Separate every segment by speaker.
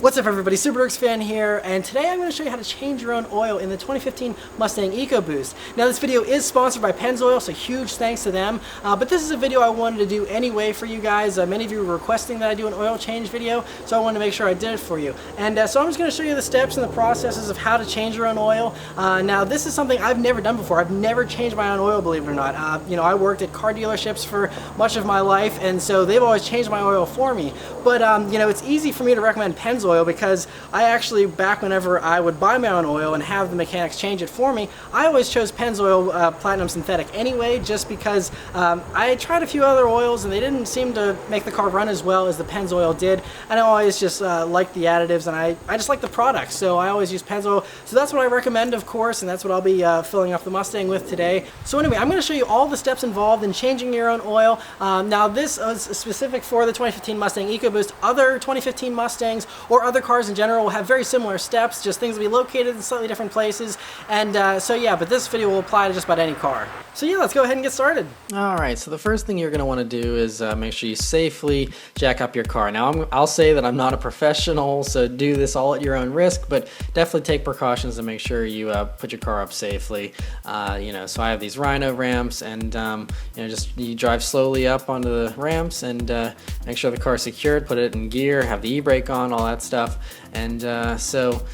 Speaker 1: What's up everybody, SuperWorks fan here, and today I'm going to show you how to change your own oil in the 2015 Mustang EcoBoost. Now this video is sponsored by Pennzoil, so huge thanks to them, but this is a video I wanted to do anyway for you guys. Many of you were requesting that I do an oil change video, so I wanted to make sure I did it for you. And so I'm just going to show you the steps and the processes of how to change your own oil. Now this is something I've never done before. I've never changed my own oil, believe it or not. I worked at car dealerships for much of my life, and so they've always changed my oil for me. But it's easy for me to recommend Pennzoil because I actually, back whenever I would buy my own oil and have the mechanics change it for me, I always chose Pennzoil Platinum Synthetic anyway, just because I tried a few other oils and they didn't seem to make the car run as well as the Pennzoil did, and I always just liked the additives, and I just like the product, so I always use Pennzoil. So that's what I recommend, of course, and that's what I'll be filling up the Mustang with today. So anyway, I'm going to show you all the steps involved in changing your own oil. Now this is specific for the 2015 Mustang EcoBoost. Other 2015 Mustangs or other cars in general will have very similar steps, just things will be located in slightly different places, and so yeah, but this video will apply to just about any car. So yeah, let's go ahead and get started.
Speaker 2: Alright, so the first thing you're going to want to do is make sure you safely jack up your car. Now I'll say that I'm not a professional, so do this all at your own risk, but definitely take precautions to make sure you put your car up safely. So I have these Rhino ramps, and just you drive slowly up onto the ramps and make sure the car's secured, put it in gear, have the e-brake on, all that stuff, and so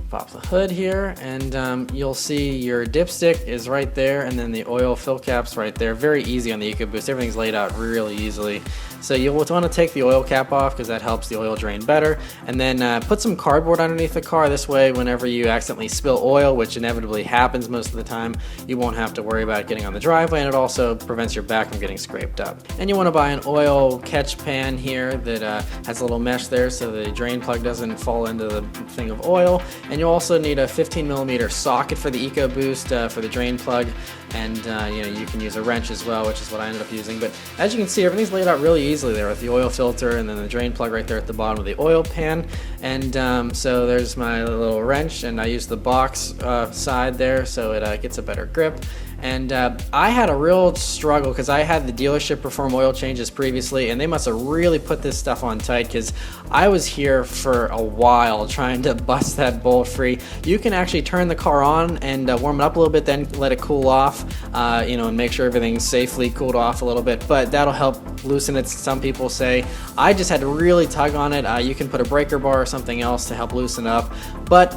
Speaker 2: pop the hood here, and you'll see your dipstick is right there, and then the oil fill cap's right there. Very easy on the EcoBoost. Everything's laid out really easily. So you'll want to take the oil cap off because that helps the oil drain better, and then put some cardboard underneath the car. This way, whenever you accidentally spill oil, which inevitably happens most of the time, you won't have to worry about it getting on the driveway, and it also prevents your back from getting scraped up. And you want to buy an oil catch pan here that has a little mesh there so the drain plug doesn't fall into the thing of oil. And you'll also need a 15mm socket for the EcoBoost for the drain plug, and you can use a wrench as well, which is what I ended up using. But as you can see, everything's laid out really easily there with the oil filter and then the drain plug right there at the bottom of the oil pan. And so there's my little wrench, and I use the box side there so it gets a better grip. And I had a real struggle because I had the dealership perform oil changes previously, and they must have really put this stuff on tight because I was here for a while trying to bust that bolt free. You can actually turn the car on and warm it up a little bit, then let it cool off, and make sure everything's safely cooled off a little bit, but that'll help loosen it, some people say. I just had to really tug on it. You can put a breaker bar or something else to help loosen up, but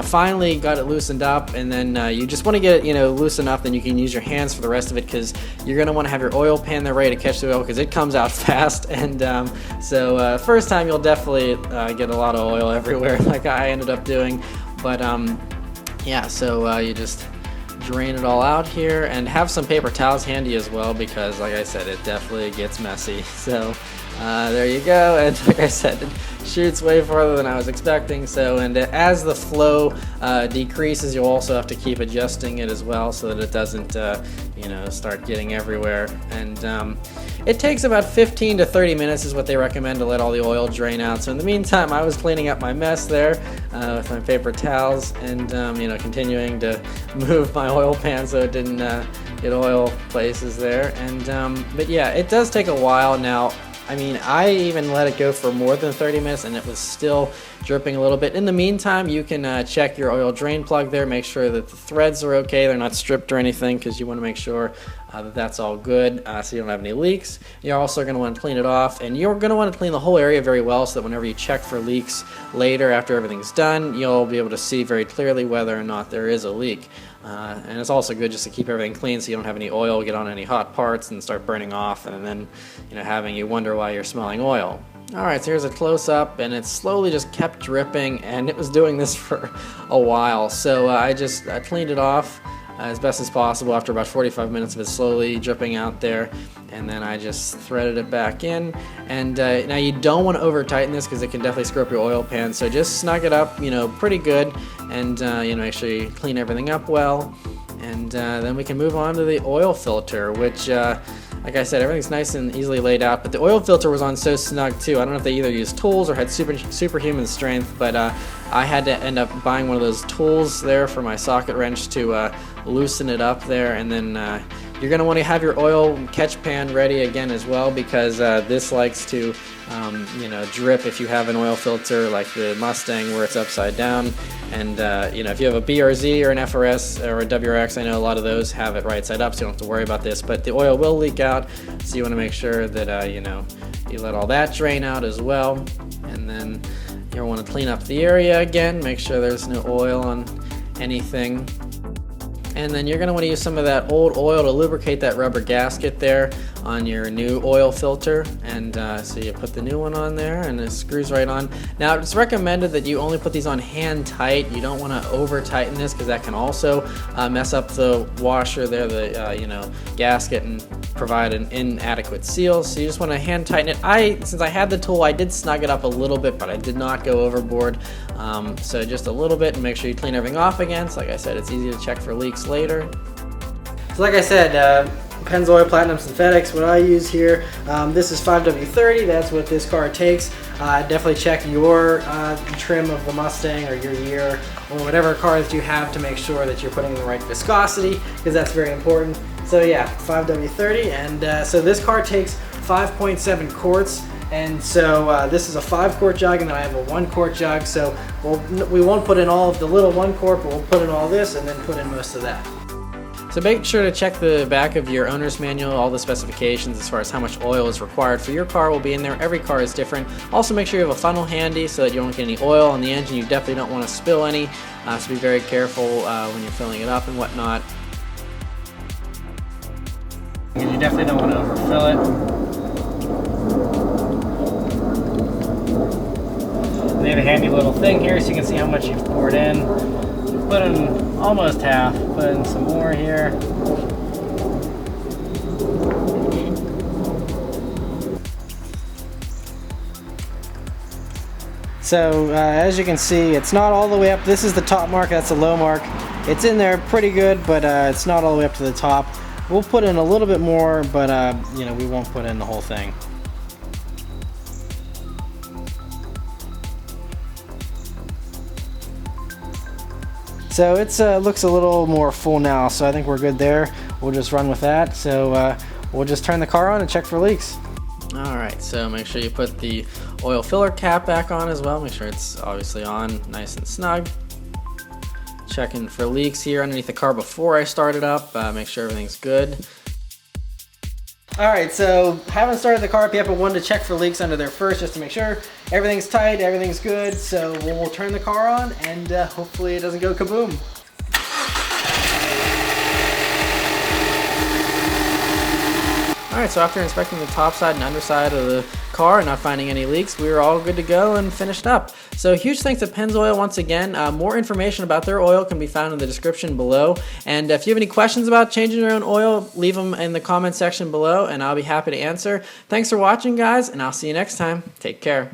Speaker 2: finally got it loosened up, and then you just want to get it loose enough that you can use your hands for the rest of it, because you're going to want to have your oil pan there ready to catch the oil because it comes out fast. And so first time you'll definitely get a lot of oil everywhere like I ended up doing, but so you just drain it all out here, and have some paper towels handy as well because, like I said, it definitely gets messy. So there you go, and like I said, it shoots way farther than I was expecting. So, and as the flow decreases, you'll also have to keep adjusting it as well so that it doesn't start getting everywhere. And it takes about 15 to 30 minutes is what they recommend to let all the oil drain out. So in the meantime, I was cleaning up my mess there with my paper towels, and continuing to move my oil pan so it didn't get oil places there. And but yeah, it does take a while. Now, I even let it go for more than 30 minutes and it was still dripping a little bit. In the meantime, you can check your oil drain plug there, make sure that the threads are okay, they're not stripped or anything, because you want to make sure that that's all good, so you don't have any leaks. You're also going to want to clean it off, and you're going to want to clean the whole area very well so that whenever you check for leaks later after everything's done, you'll be able to see very clearly whether or not there is a leak. And it's also good just to keep everything clean so you don't have any oil get on any hot parts and start burning off, and then having you wonder why you're smelling oil. Alright, so here's a close-up, and it slowly just kept dripping, and it was doing this for a while. So I cleaned it off as best as possible after about 45 minutes of it slowly dripping out there, and then I just threaded it back in. And now you don't want to over tighten this because it can definitely screw up your oil pan, so just snug it up pretty good, and make sure you clean everything up well. And then we can move on to the oil filter, which like I said, everything's nice and easily laid out, but the oil filter was on so snug too. I don't know if they either used tools or had superhuman strength, but I had to end up buying one of those tools there for my socket wrench to loosen it up there, and then You're going to want to have your oil catch pan ready again as well, because this likes to drip if you have an oil filter like the Mustang where it's upside down. And if you have a BRZ or an FRS or a WRX, I know a lot of those have it right side up, so you don't have to worry about this, but the oil will leak out, so you want to make sure that you let all that drain out as well. And then you'll want to clean up the area again, make sure there's no oil on anything. And then you're going to want to use some of that old oil to lubricate that rubber gasket there on your new oil filter. And so you put the new one on there and it screws right on. Now it's recommended that you only put these on hand tight. You don't want to over tighten this, because that can also mess up the washer there, the gasket, and provide an inadequate seal. So you just want to hand tighten it. Since I had the tool, I did snug it up a little bit, but I did not go overboard. So just a little bit, and make sure you clean everything off again. So like I said, it's easy to check for leaks later.
Speaker 1: So like I said, Pennzoil Platinum Synthetics, what I use here, this is 5W30, that's what this car takes. Definitely check your trim of the Mustang or your year or whatever car that you have to make sure that you're putting the right viscosity, because that's very important. So yeah, 5W30, and so this car takes 5.7 quarts. And so this is a 5-quart jug, and then I have a 1-quart jug. So we won't put in all of the little 1-quart, but we'll put in all this and then put in most of that.
Speaker 2: So make sure to check the back of your owner's manual. All the specifications as far as how much oil is required for your car will be in there. Every car is different. Also make sure you have a funnel handy so that you don't get any oil on the engine. You definitely don't want to spill any, so be very careful when you're filling it up and whatnot.
Speaker 1: And you definitely don't want to overfill it. And they have a handy little thing here so you can see how much you've poured in. Put in almost half, put in some more here. So as you can see, it's not all the way up. This is the top mark, that's the low mark. It's in there pretty good, but it's not all the way up to the top. We'll put in a little bit more, but we won't put in the whole thing. So it looks a little more full now, so I think we're good there. We'll just run with that. So we'll just turn the car on and check for leaks.
Speaker 2: Alright, so make sure you put the oil filler cap back on as well. Make sure it's obviously on nice and snug. Checking for leaks here underneath the car before I start it up. Make sure everything's good.
Speaker 1: Alright, so haven't started the car up yet, but wanted to check for leaks under there first just to make sure everything's tight, everything's good. So we'll turn the car on and hopefully it doesn't go kaboom.
Speaker 2: Alright, so after inspecting the top side and underside of the car and not finding any leaks, we were all good to go and finished up. So huge thanks to Pennzoil once again. More information about their oil can be found in the description below. And if you have any questions about changing your own oil, leave them in the comment section below and I'll be happy to answer. Thanks for watching, guys, and I'll see you next time. Take care.